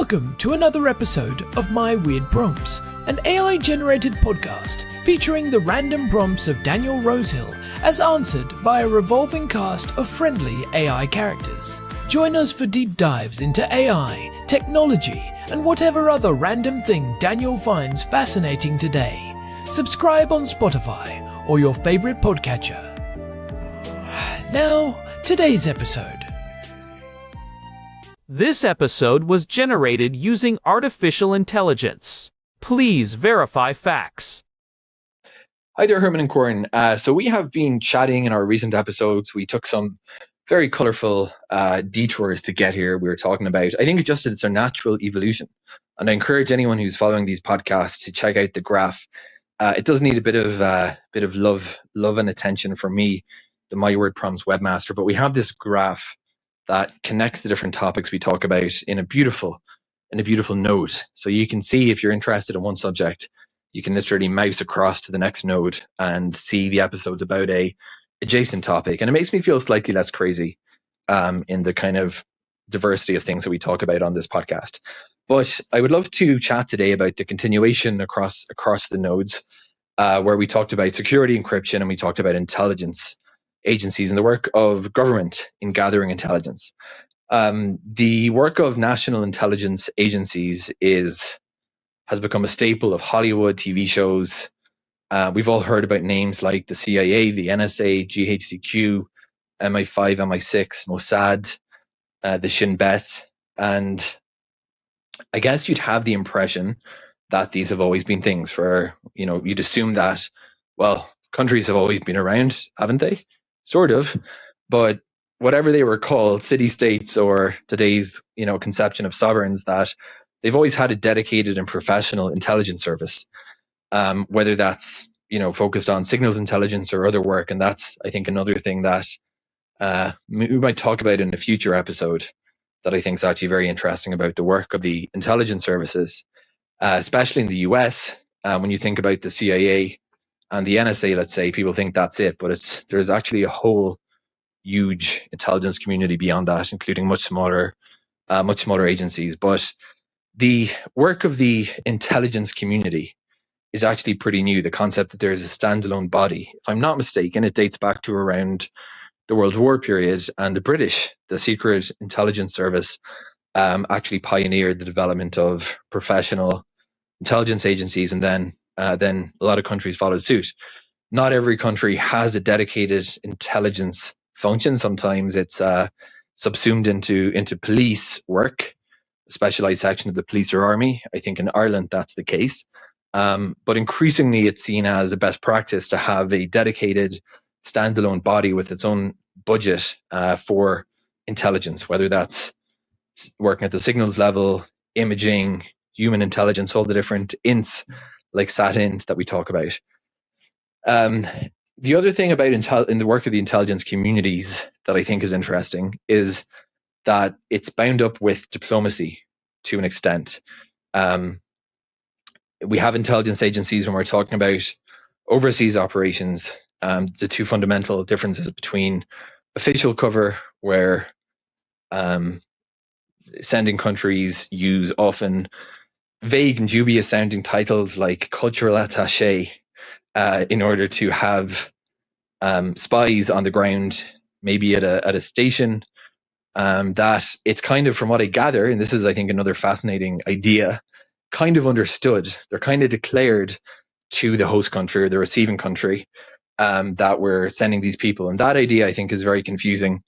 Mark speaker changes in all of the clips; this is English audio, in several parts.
Speaker 1: Welcome to another episode of My Weird Prompts, an AI-generated podcast featuring the random prompts of Daniel Rosehill as answered by a revolving cast of friendly AI characters. Join us for deep dives into AI, technology, and whatever other random thing Daniel finds fascinating today. Subscribe on Spotify or your favorite podcatcher. Now, today's episode.
Speaker 2: This episode was generated using artificial intelligence. Please verify facts.
Speaker 3: Hi there, Herman and Corn. So we have been chatting in our recent episodes. We took some very colorful detours to get here. We were talking about, I think it's a natural evolution. And I encourage anyone who's following these podcasts to check out the graph. It does need a bit of love and attention from me, the My Word Prompts webmaster. But we have this graph that connects the different topics we talk about in a beautiful node. So you can see, if you're interested in one subject, you can literally mouse across to the next node and see the episodes about a adjacent topic. And it makes me feel slightly less crazy in the kind of diversity of things that we talk about on this podcast. But I would love to chat today about the continuation across the nodes, where we talked about security encryption and we talked about intelligence agencies and the work of government in gathering intelligence. The work of national intelligence agencies has become a staple of Hollywood TV shows. We've all heard about names like the CIA, the NSA, GHQ, MI5, MI6, Mossad, the Shin Bet. And I guess you'd have the impression that these have always been things you'd assume that, well, countries have always been around, haven't they? Sort of. But whatever they were called, city-states or today's, conception of sovereigns, that they've always had a dedicated and professional intelligence service, whether that's, focused on signals intelligence or other work. And that's, I think, another thing that we might talk about in a future episode that I think is actually very interesting about the work of the intelligence services, especially in the US. When you think about the CIA and the NSA, let's say, people think that's it, but there's actually a whole huge intelligence community beyond that, including much smaller agencies. But the work of the intelligence community is actually pretty new. The concept that there's a standalone body, if I'm not mistaken, it dates back to around the World War period, and the British, the Secret Intelligence Service, actually pioneered the development of professional intelligence agencies, and then a lot of countries followed suit. Not every country has a dedicated intelligence function. Sometimes it's subsumed into police work, a specialized section of the police or army. I think in Ireland that's the case. But increasingly it's seen as a best practice to have a dedicated standalone body with its own budget for intelligence, whether that's working at the signals level, imaging, human intelligence, all the different ints like SAT-int that we talk about. The other thing about in the work of the intelligence communities that I think is interesting is that it's bound up with diplomacy to an extent. We have intelligence agencies when we're talking about overseas operations. The two fundamental differences between official cover, where sending countries use often vague and dubious sounding titles like cultural attaché in order to have spies on the ground, maybe at a station, that it's kind of, from what I gather, and this is, I think, another fascinating idea, kind of understood. They're kind of declared to the host country or the receiving country that we're sending these people. And that idea, I think, is very confusing.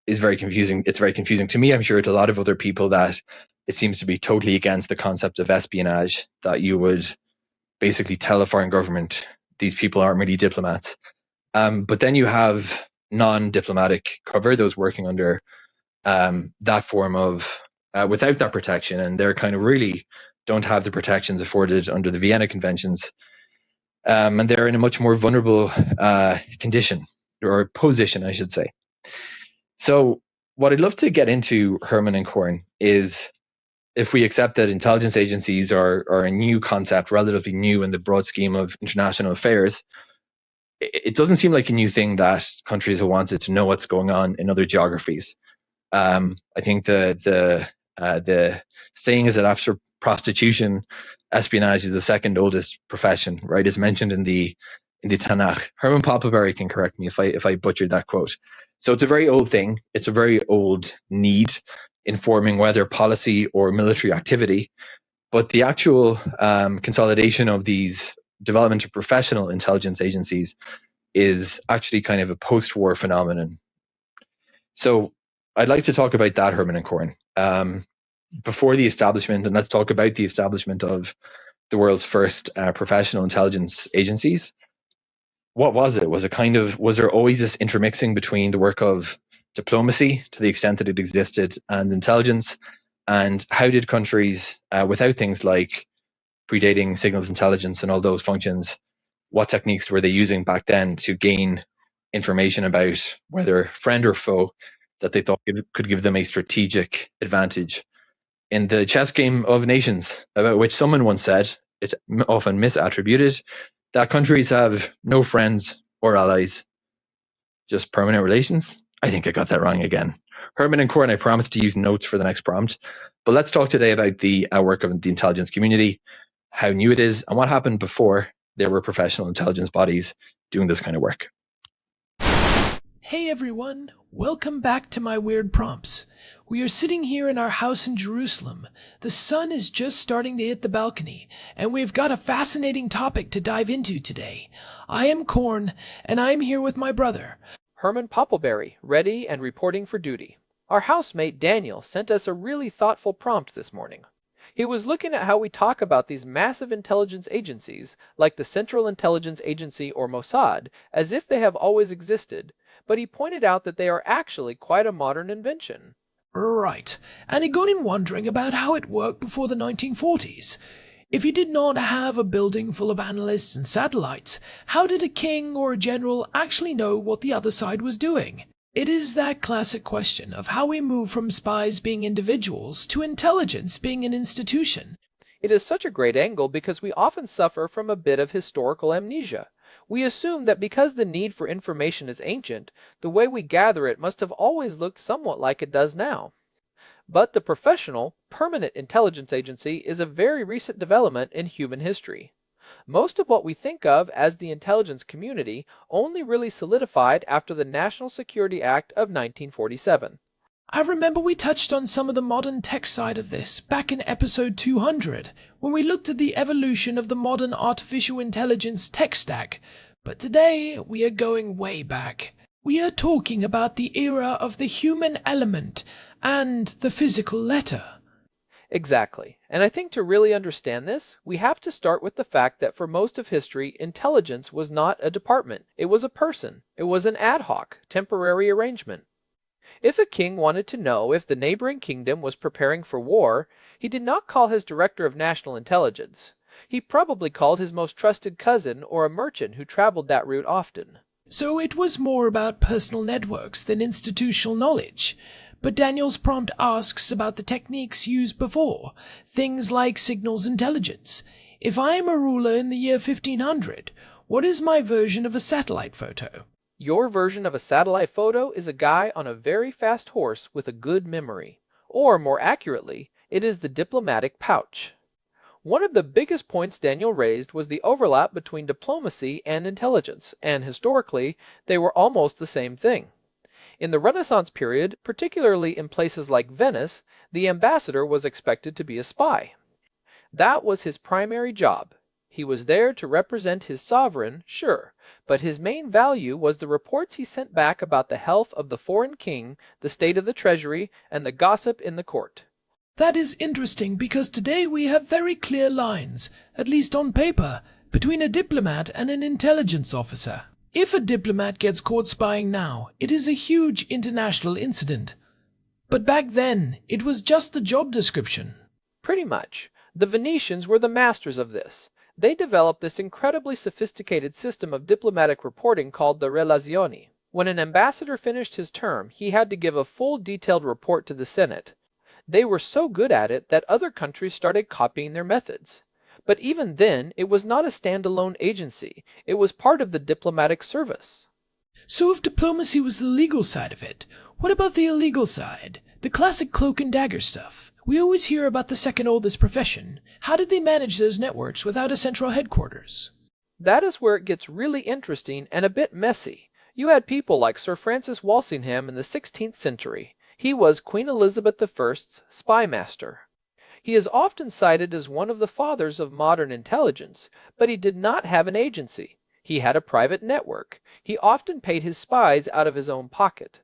Speaker 3: It's very confusing to me. I'm sure to a lot of other people that it seems to be totally against the concept of espionage, that you would basically tell a foreign government these people aren't really diplomats. But then you have non-diplomatic cover, those working under that form of without that protection, and they're kind of really don't have the protections afforded under the Vienna Conventions, and they're in a much more vulnerable condition, or position, I should say. So what I'd love to get into, Herman and Corn, is if we accept that intelligence agencies are a new concept, relatively new in the broad scheme of international affairs, it doesn't seem like a new thing that countries have wanted to know what's going on in other geographies. I think the The saying is that after prostitution, espionage is the second oldest profession, right? As mentioned in the Tanakh. Herman Poppleberry can correct me if I butchered that quote. So it's a very old thing. It's a very old need informing whether policy or military activity. But the actual consolidation of these development of professional intelligence agencies is actually kind of a post-war phenomenon. So I'd like to talk about that, Herman and Corn. Before the establishment, and let's talk about the establishment of the world's first professional intelligence agencies. What was it? Was there always this intermixing between the work of diplomacy, to the extent that it existed, and intelligence? And how did countries, without things like predating signals intelligence and all those functions, what techniques were they using back then to gain information about whether friend or foe that they thought could give them a strategic advantage in the chess game of nations, about which someone once said, it's often misattributed, that countries have no friends or allies, just permanent relations? I think I got that wrong again. Herman and Corn, I promised to use notes for the next prompt, but let's talk today about the work of the intelligence community, how new it is, and what happened before there were professional intelligence bodies doing this kind of work.
Speaker 1: Hey everyone, welcome back to my weird prompts. We are sitting here in our house in Jerusalem. The sun is just starting to hit the balcony, and we've got a fascinating topic to dive into today. I am Corn, and I am here with my brother,
Speaker 4: Herman Poppleberry, ready and reporting for duty. Our housemate Daniel sent us a really thoughtful prompt this morning. He was looking at how we talk about these massive intelligence agencies, like the Central Intelligence Agency or Mossad, as if they have always existed, but he pointed out that they are actually quite a modern invention.
Speaker 1: Right, and he got in wondering about how it worked before the 1940s. If you did not have a building full of analysts and satellites, how did a king or a general actually know what the other side was doing? It is that classic question of how we move from spies being individuals to intelligence being an institution.
Speaker 4: It is such a great angle because we often suffer from a bit of historical amnesia. We assume that because the need for information is ancient, the way we gather it must have always looked somewhat like it does now. But the professional, permanent intelligence agency is a very recent development in human history. Most of what we think of as the intelligence community only really solidified after the National Security Act of 1947.
Speaker 1: I remember we touched on some of the modern tech side of this back in episode 200, when we looked at the evolution of the modern artificial intelligence tech stack. But today, we are going way back. We are talking about the era of the human element and the physical letter.
Speaker 4: Exactly. And I think to really understand this, we have to start with the fact that for most of history, intelligence was not a department. It was a person. It was an ad hoc, temporary arrangement. If a king wanted to know if the neighboring kingdom was preparing for war, he did not call his director of national intelligence. He probably called his most trusted cousin or a merchant who traveled that route often.
Speaker 1: So it was more about personal networks than institutional knowledge. But Daniel's prompt asks about the techniques used before, things like signals intelligence. If I am a ruler in the year 1500, what is my version of a satellite photo?
Speaker 4: Your version of a satellite photo is a guy on a very fast horse with a good memory. Or, more accurately, it is the diplomatic pouch. One of the biggest points Daniel raised was the overlap between diplomacy and intelligence, and historically, they were almost the same thing. In the Renaissance period, particularly in places like Venice, the ambassador was expected to be a spy. That was his primary job. He was there to represent his sovereign, sure, but his main value was the reports he sent back about the health of the foreign king, the state of the treasury, and the gossip in the court.
Speaker 1: That is interesting because today we have very clear lines, at least on paper, between a diplomat and an intelligence officer. If a diplomat gets caught spying now, it is a huge international incident. But back then, it was just the job description.
Speaker 4: Pretty much. The Venetians were the masters of this. They developed this incredibly sophisticated system of diplomatic reporting called the relazioni. When an ambassador finished his term, he had to give a full detailed report to the Senate. They were so good at it that other countries started copying their methods. But even then, it was not a standalone agency. It was part of the diplomatic service.
Speaker 1: So if diplomacy was the legal side of it, what about the illegal side? The classic cloak and dagger stuff, We always hear about the second oldest profession. How did they manage those networks without a central headquarters?
Speaker 4: That is where it gets really interesting and a bit messy. You had people like Sir Francis Walsingham in the 16th century. He was Queen Elizabeth I's spy master. He is often cited as one of the fathers of modern intelligence, but he did not have an agency. He had a private network. He often paid his spies out of his own pocket.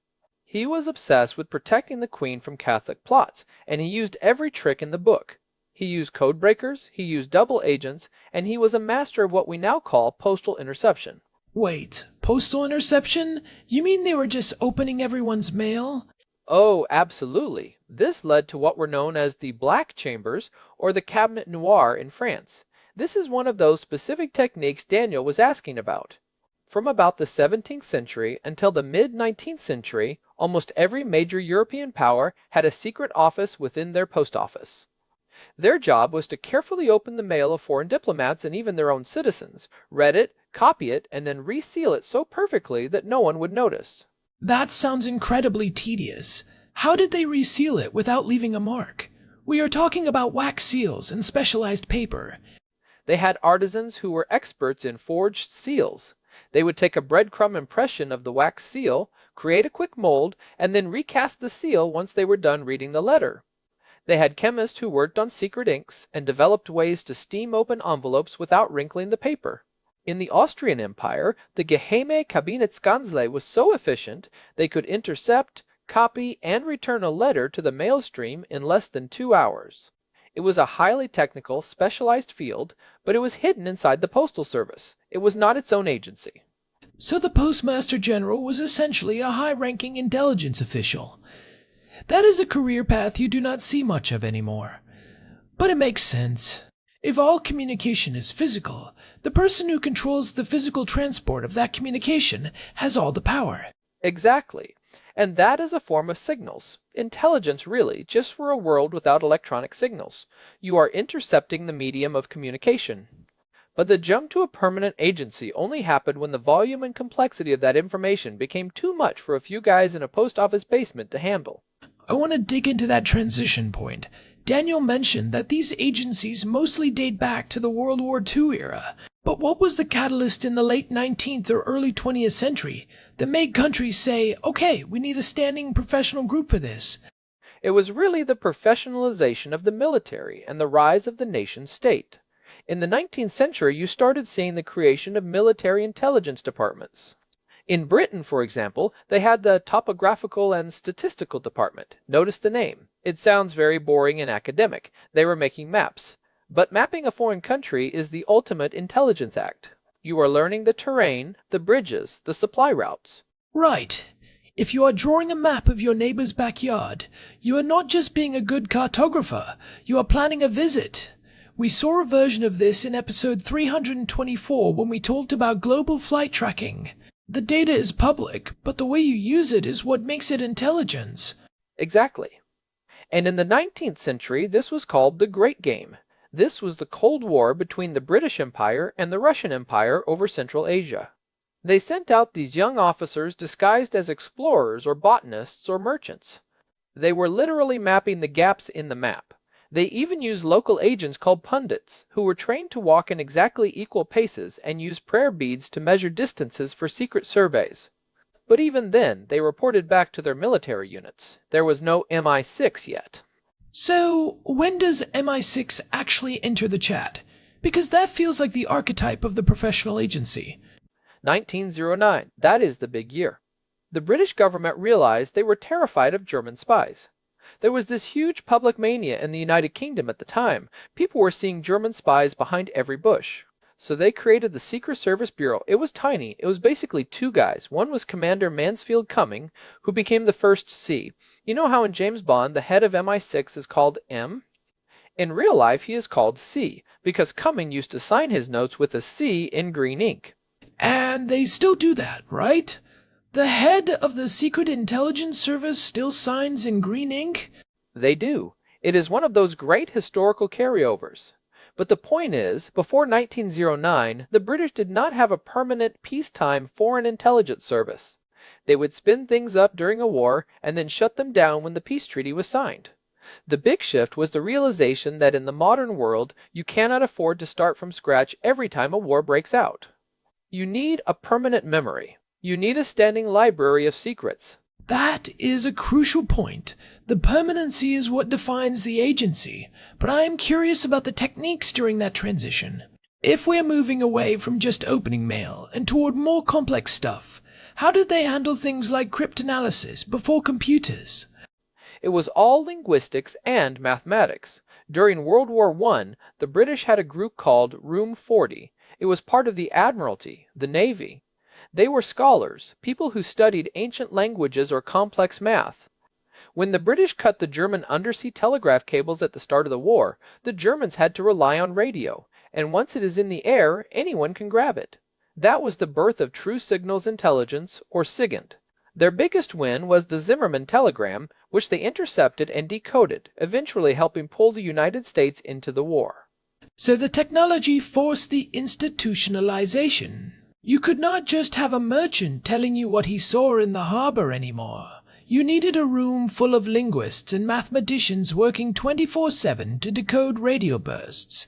Speaker 4: He was obsessed with protecting the Queen from Catholic plots, and he used every trick in the book. He used code breakers, he used double agents, and he was a master of what we now call postal interception.
Speaker 1: Wait, postal interception? You mean they were just opening everyone's mail?
Speaker 4: Oh, absolutely. This led to what were known as the Black Chambers or the Cabinet Noir in France. This is one of those specific techniques Daniel was asking about. From about the 17th century until the mid-19th century, almost every major European power had a secret office within their post office. Their job was to carefully open the mail of foreign diplomats and even their own citizens, read it, copy it, and then reseal it so perfectly that no one would notice.
Speaker 1: That sounds incredibly tedious. How did they reseal it without leaving a mark? We are talking about wax seals and specialized paper.
Speaker 4: They had artisans who were experts in forged seals. They would take a breadcrumb impression of the wax seal, create a quick mold, and then recast the seal once they were done reading the letter. They had chemists who worked on secret inks and developed ways to steam open envelopes without wrinkling the paper. In the Austrian Empire, the Geheime Kabinettskanzlei was so efficient they could intercept, copy, and return a letter to the mail stream in less than 2 hours. It was a highly technical, specialized field, but it was hidden inside the Postal Service. It was not its own agency.
Speaker 1: So the Postmaster General was essentially a high-ranking intelligence official. That is a career path you do not see much of anymore. But it makes sense. If all communication is physical, the person who controls the physical transport of that communication has all the power.
Speaker 4: Exactly. And that is a form of signals. Intelligence, really, just for a world without electronic signals. You are intercepting the medium of communication. But the jump to a permanent agency only happened when the volume and complexity of that information became too much for a few guys in a post office basement to handle.
Speaker 1: I want to dig into that transition point. Daniel mentioned that these agencies mostly date back to the World War II era. But what was the catalyst in the late 19th or early 20th century that made countries say, okay, we need a standing professional group for this?
Speaker 4: It was really the professionalization of the military and the rise of the nation state. In the 19th century, you started seeing the creation of military intelligence departments. In Britain, for example, they had the Topographical and Statistical Department. Notice the name. It sounds very boring and academic. They were making maps. But mapping a foreign country is the ultimate intelligence act. You are learning the terrain, the bridges, the supply routes.
Speaker 1: Right. If you are drawing a map of your neighbor's backyard, you are not just being a good cartographer, you are planning a visit. We saw a version of this in episode 324 when we talked about global flight tracking. The data is public, but the way you use it is what makes it intelligence.
Speaker 4: Exactly. And in the 19th century, this was called the Great Game. This was the Cold War between the British Empire and the Russian Empire over Central Asia. They sent out these young officers disguised as explorers or botanists or merchants. They were literally mapping the gaps in the map. They even used local agents called pundits, who were trained to walk in exactly equal paces and use prayer beads to measure distances for secret surveys. But even then, they reported back to their military units. There was no MI6 yet.
Speaker 1: So, when does MI6 actually enter the chat? Because that feels like the archetype of the professional agency.
Speaker 4: 1909, that is the big year. The British government realized they were terrified of German spies. There was this huge public mania in the United Kingdom at the time. People were seeing German spies behind every bush. So they created the Secret Service Bureau. It was tiny. It was basically 2 guys. One was Commander Mansfield Cumming, who became the first C. You know how in James Bond the head of MI6 is called M? In real life he is called C, because Cumming used to sign his notes with a C in green ink.
Speaker 1: And they still do that, right? The head of the Secret Intelligence Service still signs in green ink?
Speaker 4: They do. It is one of those great historical carryovers. But the point is, before 1909, the British did not have a permanent peacetime foreign intelligence service. They would spin things up during a war and then shut them down when the peace treaty was signed. The big shift was the realization that in the modern world, you cannot afford to start from scratch every time a war breaks out. You need a permanent memory. You need a standing library of secrets.
Speaker 1: That is a crucial point. The permanency is what defines the agency, but I am curious about the techniques during that transition. If we're moving away from just opening mail and toward more complex stuff, how did they handle things like cryptanalysis before computers?
Speaker 4: It was all linguistics and mathematics. During World War I, the British had a group called Room 40. It was part of the Admiralty, the Navy. They were scholars, people who studied ancient languages or complex math. When the British cut the German undersea telegraph cables at the start of the war, the Germans had to rely on radio, and once it is in the air, anyone can grab it. That was the birth of true signals intelligence, or SIGINT. Their biggest win was the Zimmermann telegram, which they intercepted and decoded, eventually helping pull the United States into the war.
Speaker 1: So the technology forced the institutionalization. You could not just have a merchant telling you what he saw in the harbor anymore. You needed a room full of linguists and mathematicians working 24/7 to decode radio bursts.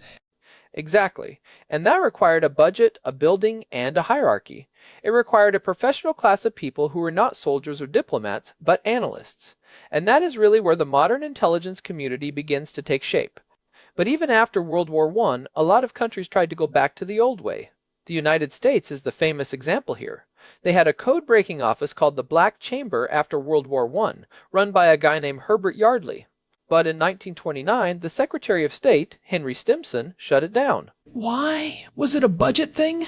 Speaker 4: Exactly. And that required a budget, a building, and a hierarchy. It required a professional class of people who were not soldiers or diplomats, but analysts. And that is really where the modern intelligence community begins to take shape. But even after World War I, a lot of countries tried to go back to the old way. The United States is the famous example here. They had a code-breaking office called the Black Chamber after World War I, run by a guy named Herbert Yardley. But in 1929, the Secretary of State, Henry Stimson, shut it down.
Speaker 1: Why? Was it a budget thing?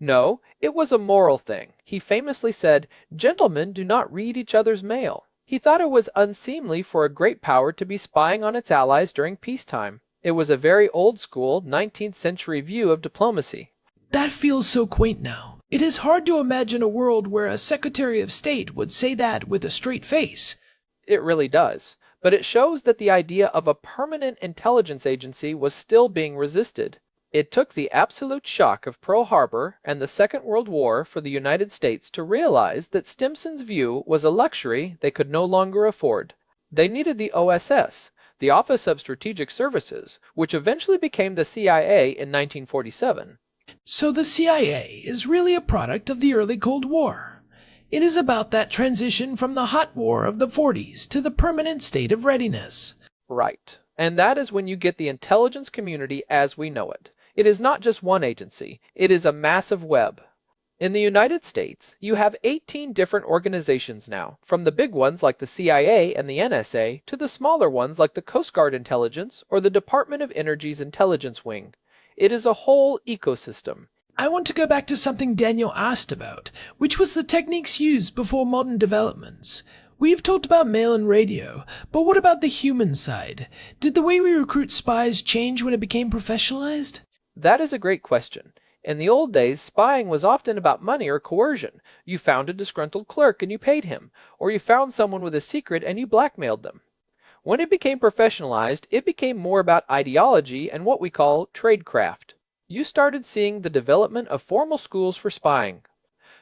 Speaker 4: No, it was a moral thing. He famously said, "Gentlemen do not read each other's mail." He thought it was unseemly for a great power to be spying on its allies during peacetime. It was a very old-school, 19th century view of diplomacy.
Speaker 1: That feels so quaint now. It is hard to imagine a world where a Secretary of State would say that with a straight face.
Speaker 4: It really does. But it shows that the idea of a permanent intelligence agency was still being resisted. It took the absolute shock of Pearl Harbor and the Second World War for the United States to realize that Stimson's view was a luxury they could no longer afford. They needed the OSS, the Office of Strategic Services, which eventually became the CIA in 1947.
Speaker 1: So the CIA is really a product of the early Cold War. It is about that transition from the hot war of the 40s to the permanent state of readiness.
Speaker 4: Right. And that is when you get the intelligence community as we know it. It is not just one agency. It is a massive web. In the United States, you have 18 different organizations now, from the big ones like the CIA and the NSA to the smaller ones like the Coast Guard Intelligence or the Department of Energy's Intelligence Wing. It is a whole ecosystem.
Speaker 1: I want to go back to something Daniel asked about, which was the techniques used before modern developments. We've talked about mail and radio, but what about the human side? Did the way we recruit spies change when it became professionalized?
Speaker 4: That is a great question. In the old days, spying was often about money or coercion. You found a disgruntled clerk and you paid him, or you found someone with a secret and you blackmailed them. When it became professionalized, it became more about ideology and what we call tradecraft. You started seeing the development of formal schools for spying.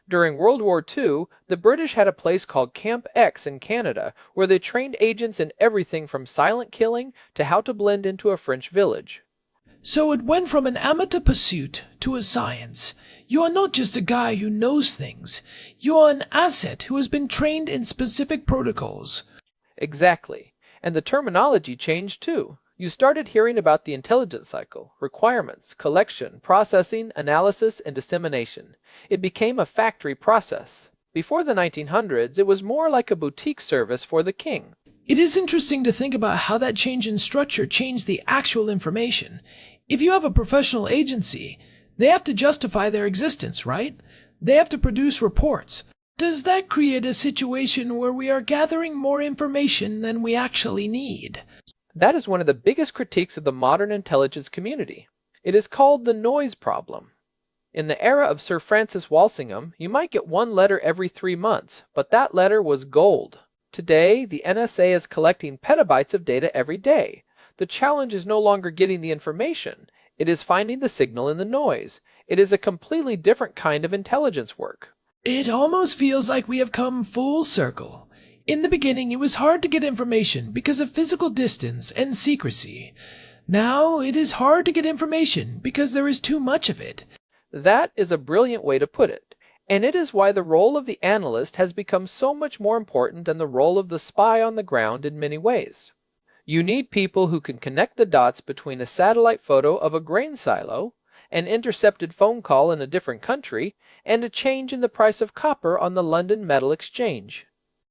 Speaker 4: During World War II, the British had a place called Camp X in Canada, where they trained agents in everything from silent killing to how to blend into a French village.
Speaker 1: So it went from an amateur pursuit to a science. You are not just a guy who knows things. You are an asset who has been trained in specific protocols.
Speaker 4: Exactly. And the terminology changed too. You started hearing about the intelligence cycle, requirements, collection, processing, analysis, and dissemination. It became a factory process. Before the 1900s, it was more like a boutique service for the king.
Speaker 1: It is interesting to think about how that change in structure changed the actual information. If you have a professional agency, they have to justify their existence, right? They have to produce reports. Does that create a situation where we are gathering more information than we actually need?
Speaker 4: That is one of the biggest critiques of the modern intelligence community. It is called the noise problem. In the era of Sir Francis Walsingham, you might get one letter every 3 months, but that letter was gold. Today, the NSA is collecting petabytes of data every day. The challenge is no longer getting the information. It is finding the signal in the noise. It is a completely different kind of intelligence work.
Speaker 1: It almost feels like we have come full circle. In the beginning, it was hard to get information because of physical distance and secrecy. Now, it is hard to get information because there is too much of it.
Speaker 4: That is a brilliant way to put it, and it is why the role of the analyst has become so much more important than the role of the spy on the ground in many ways. You need people who can connect the dots between a satellite photo of a grain silo, an intercepted phone call in a different country, and a change in the price of copper on the London Metal Exchange.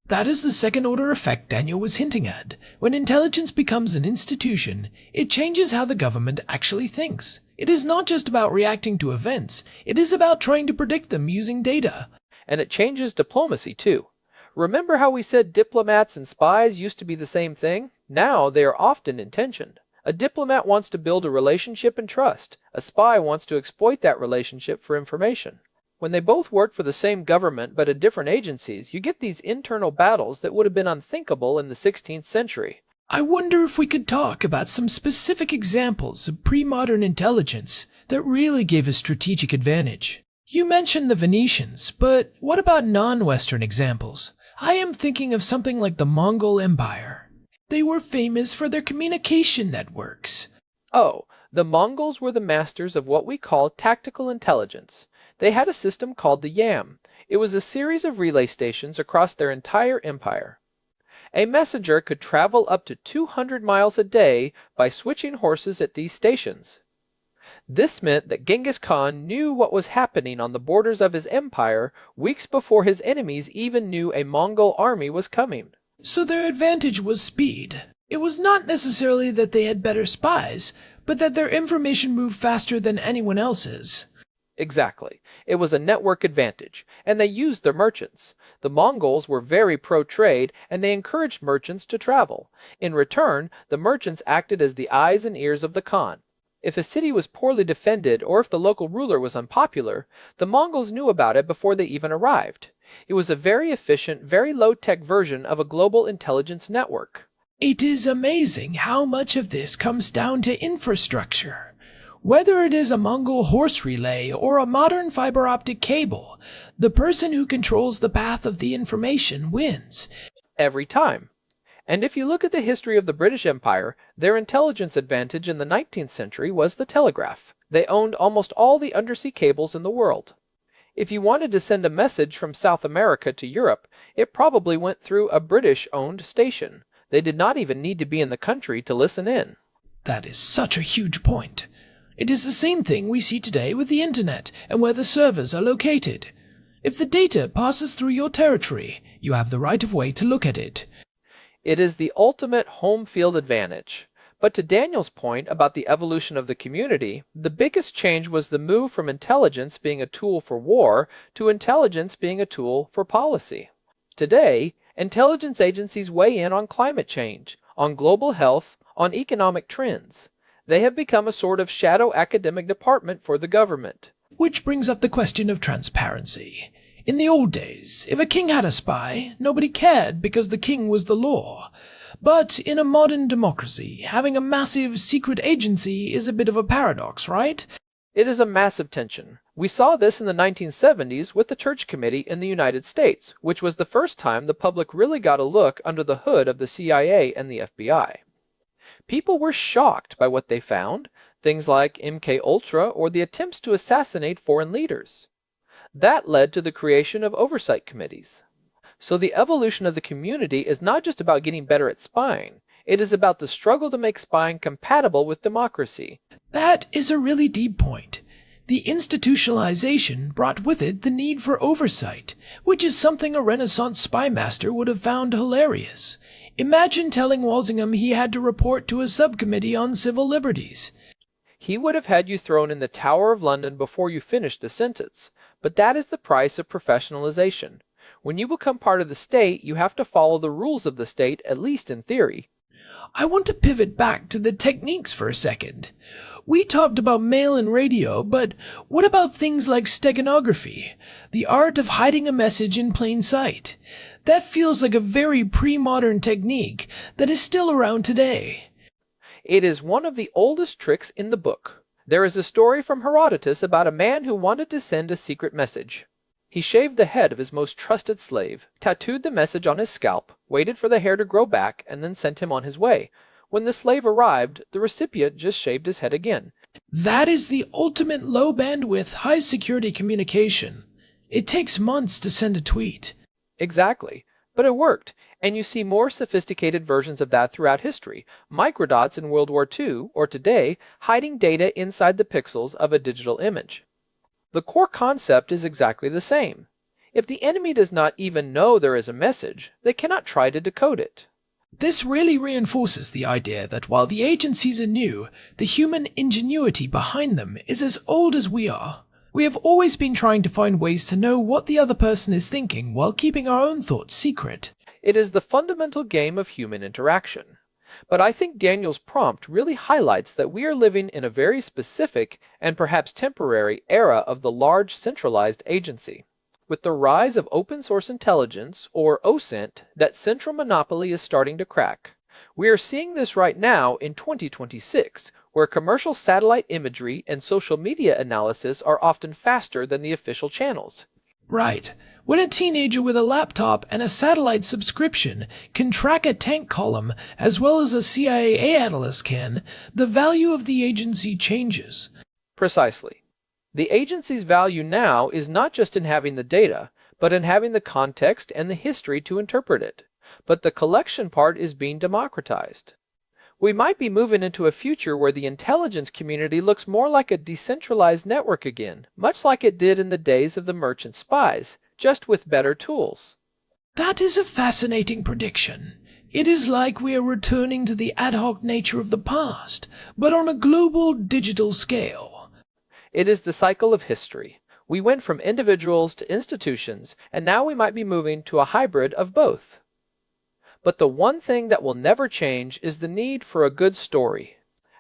Speaker 1: That is the second-order effect Daniel was hinting at. When intelligence becomes an institution, it changes how the government actually thinks. It is not just about reacting to events, it is about trying to predict them using data.
Speaker 4: And it changes diplomacy, too. Remember how we said diplomats and spies used to be the same thing? Now they are often intentioned. A diplomat wants to build a relationship and trust. A spy wants to exploit that relationship for information. When they both work for the same government but at different agencies, you get these internal battles that would have been unthinkable in the 16th century.
Speaker 1: I wonder if we could talk about some specific examples of pre-modern intelligence that really gave a strategic advantage. You mentioned the Venetians, but what about non-Western examples? I am thinking of something like the Mongol Empire. They were famous for their communication networks.
Speaker 4: Oh, the Mongols were the masters of what we call tactical intelligence. They had a system called the Yam. It was a series of relay stations across their entire empire. A messenger could travel up to 200 miles a day by switching horses at these stations. This meant that Genghis Khan knew what was happening on the borders of his empire weeks before his enemies even knew a Mongol army was coming.
Speaker 1: So their advantage was speed. It was not necessarily that they had better spies, but that their information moved faster than anyone else's.
Speaker 4: Exactly. It was a network advantage, and they used their merchants. The Mongols were very pro-trade, and they encouraged merchants to travel. In return, the merchants acted as the eyes and ears of the Khan. If a city was poorly defended or if the local ruler was unpopular, the Mongols knew about it before they even arrived. It was a very efficient, very low-tech version of a global intelligence network.
Speaker 1: It is amazing how much of this comes down to infrastructure. Whether it is a Mongol horse relay or a modern fiber optic cable, the person who controls the path of the information wins.
Speaker 4: Every time. And if you look at the history of the British Empire, their intelligence advantage in the 19th century was the telegraph. They owned almost all the undersea cables in the world. If you wanted to send a message from South America to Europe, it probably went through a British-owned station. They did not even need to be in the country to listen in.
Speaker 1: That is such a huge point. It is the same thing we see today with the internet and where the servers are located. If the data passes through your territory, you have the right of way to look at it.
Speaker 4: It is the ultimate home field advantage. But to Daniel's point about the evolution of the community, the biggest change was the move from intelligence being a tool for war to intelligence being a tool for policy. Today, intelligence agencies weigh in on climate change, on global health, on economic trends. They have become a sort of shadow academic department for the government.
Speaker 1: Which brings up the question of transparency. In the old days, if a king had a spy, nobody cared because the king was the law. But in a modern democracy, having a massive secret agency is a bit of a paradox, right?
Speaker 4: It is a massive tension. We saw this in the 1970s with the Church Committee in the United States, which was the first time the public really got a look under the hood of the CIA and the FBI. People were shocked by what they found, things like MKUltra or the attempts to assassinate foreign leaders. That led to the creation of oversight committees. So the evolution of the community is not just about getting better at spying. It is about the struggle to make spying compatible with democracy.
Speaker 1: That is a really deep point. The institutionalization brought with it the need for oversight, which is something a Renaissance spy master would have found hilarious. Imagine telling Walsingham he had to report to a subcommittee on civil liberties.
Speaker 4: He would have had you thrown in the Tower of London before you finished the sentence. But that is the price of professionalization. When you become part of the state, you have to follow the rules of the state, at least in theory.
Speaker 1: I want to pivot back to the techniques for a second. We talked about mail and radio, but what about things like steganography, the art of hiding a message in plain sight? That feels like a very pre-modern technique that is still around today.
Speaker 4: It is one of the oldest tricks in the book. There is a story from Herodotus about a man who wanted to send a secret message. He shaved the head of his most trusted slave, tattooed the message on his scalp, waited for the hair to grow back, and then sent him on his way. When the slave arrived, the recipient just shaved his head again.
Speaker 1: That is the ultimate low bandwidth, high security communication. It takes months to send a tweet.
Speaker 4: Exactly. But it worked, and you see more sophisticated versions of that throughout history. Microdots in World War II, or today, hiding data inside the pixels of a digital image. The core concept is exactly the same. If the enemy does not even know there is a message, they cannot try to decode it.
Speaker 1: This really reinforces the idea that while the agencies are new, the human ingenuity behind them is as old as we are. We have always been trying to find ways to know what the other person is thinking while keeping our own thoughts secret.
Speaker 4: It is the fundamental game of human interaction. But I think Daniel's prompt really highlights that we are living in a very specific and perhaps temporary era of the large centralized agency. With the rise of open source intelligence, or OSINT, that central monopoly is starting to crack. We are seeing this right now in 2026, where commercial satellite imagery and social media analysis are often faster than the official channels.
Speaker 1: Right. When a teenager with a laptop and a satellite subscription can track a tank column as well as a CIA analyst can, the value of the agency changes.
Speaker 4: Precisely. The agency's value now is not just in having the data, but in having the context and the history to interpret it. But the collection part is being democratized. We might be moving into a future where the intelligence community looks more like a decentralized network again, much like it did in the days of the merchant spies, just with better tools.
Speaker 1: That is a fascinating prediction. It is like we are returning to the ad hoc nature of the past, but on a global digital scale.
Speaker 4: It is the cycle of history. We went from individuals to institutions, and now we might be moving to a hybrid of both. But the one thing that will never change is the need for a good story.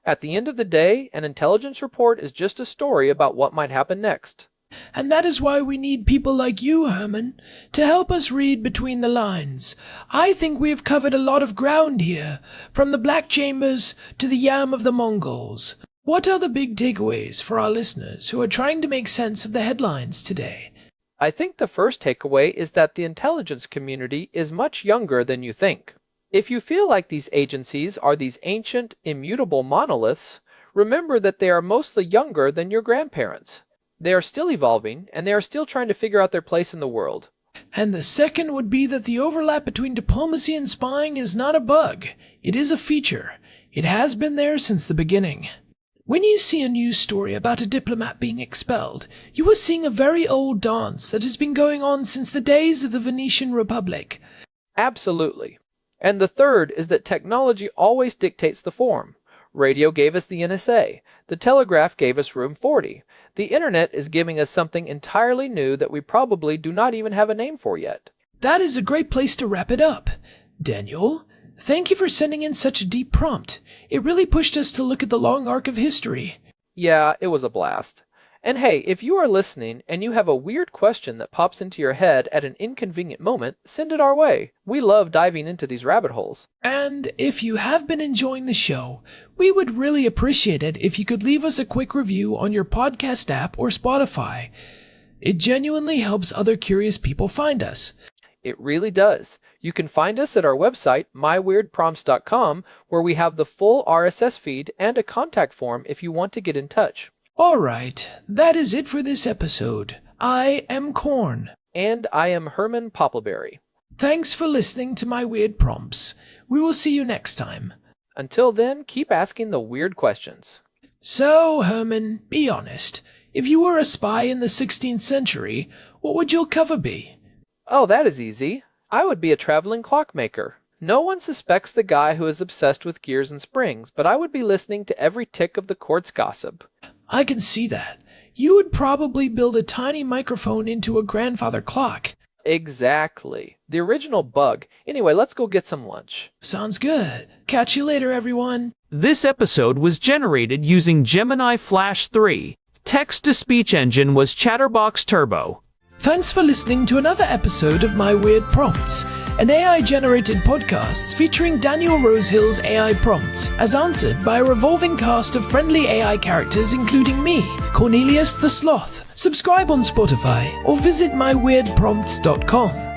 Speaker 4: At the end of the day, an intelligence report is just a story about what might happen next.
Speaker 1: And that is why we need people like you, Herman, to help us read between the lines. I think we have covered a lot of ground here, from the Black Chambers to the Yam of the Mongols. What are the big takeaways for our listeners who are trying to make sense of the headlines today?
Speaker 4: I think the first takeaway is that the intelligence community is much younger than you think. If you feel like these agencies are these ancient, immutable monoliths, remember that they are mostly younger than your grandparents. They are still evolving, and they are still trying to figure out their place in the world.
Speaker 1: And the second would be that the overlap between diplomacy and spying is not a bug. It is a feature. It has been there since the beginning. When you see a news story about a diplomat being expelled, you are seeing a very old dance that has been going on since the days of the Venetian Republic.
Speaker 4: Absolutely. And the third is that technology always dictates the form. Radio gave us the NSA. The telegraph gave us Room 40. The internet is giving us something entirely new that we probably do not even have a name for yet.
Speaker 1: That is a great place to wrap it up. Daniel, thank you for sending in such a deep prompt. It really pushed us to look at the long arc of history.
Speaker 4: Yeah, it was a blast. And hey, if you are listening and you have a weird question that pops into your head at an inconvenient moment, send it our way. We love diving into these rabbit holes.
Speaker 1: And if you have been enjoying the show, we would really appreciate it if you could leave us a quick review on your podcast app or Spotify. It genuinely helps other curious people find us.
Speaker 4: It really does. You can find us at our website, myweirdprompts.com, where we have the full RSS feed and a contact form if you want to get in touch.
Speaker 1: All right, that is it for this episode. I am Corn.
Speaker 4: And I am Herman Poppleberry.
Speaker 1: Thanks for listening to my weird prompts. We will see you next time.
Speaker 4: Until then, keep asking the weird questions.
Speaker 1: So, Herman, be honest. If you were a spy in the 16th century, what would your cover be?
Speaker 4: Oh, that is easy. I would be a traveling clockmaker. No one suspects the guy who is obsessed with gears and springs, but I would be listening to every tick of the court's gossip.
Speaker 1: I can see that. You would probably build a tiny microphone into a grandfather clock.
Speaker 4: Exactly. The original bug. Anyway, let's go get some lunch.
Speaker 1: Sounds good. Catch you later, everyone.
Speaker 2: This episode was generated using Gemini Flash 3. Text-to-speech engine was Chatterbox Turbo.
Speaker 1: Thanks for listening to another episode of My Weird Prompts, an AI-generated podcast featuring Daniel Rosehill's AI prompts as answered by a revolving cast of friendly AI characters including me, Cornelius the Sloth. Subscribe on Spotify or visit myweirdprompts.com.